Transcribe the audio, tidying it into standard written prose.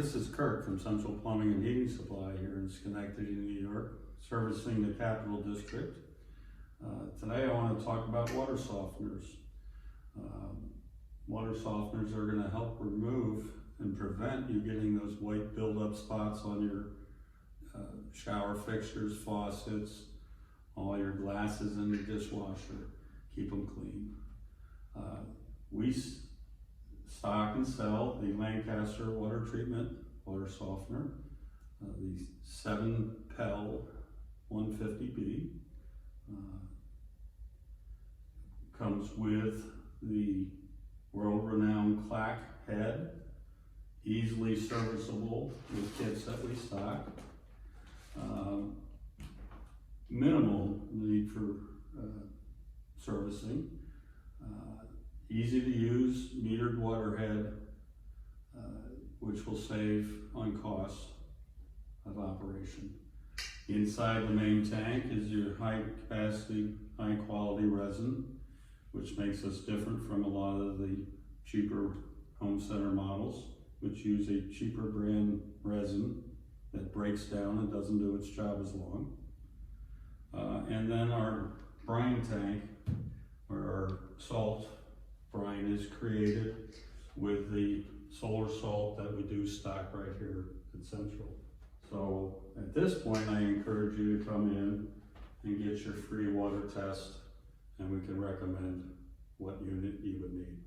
this is Kurt from Central Plumbing and Heating Supply here in Schenectady, New York, servicing the Capital District. Today I want to talk about water softeners. Water softeners are going to help remove and prevent you getting those white buildup spots on your shower fixtures, faucets, all your glasses in your dishwasher. Keep them clean. We stock and sell the Lancaster water treatment water softener, the 7-Pel 150B. Comes with the world-renowned clack head, easily serviceable with kits that we stock. Minimal need for servicing. Easy to use metered water head, which will save on cost of operation. Inside the main tank is your high capacity, high quality resin, which makes us different from a lot of the cheaper home center models, which use a cheaper brand resin that breaks down and doesn't do its job as long. And then our brine tank, where our salt brine is created with the solar salt that we do stock right here at Central. So at this point, I encourage you to come in and get your free water test, and we can recommend what unit you would need.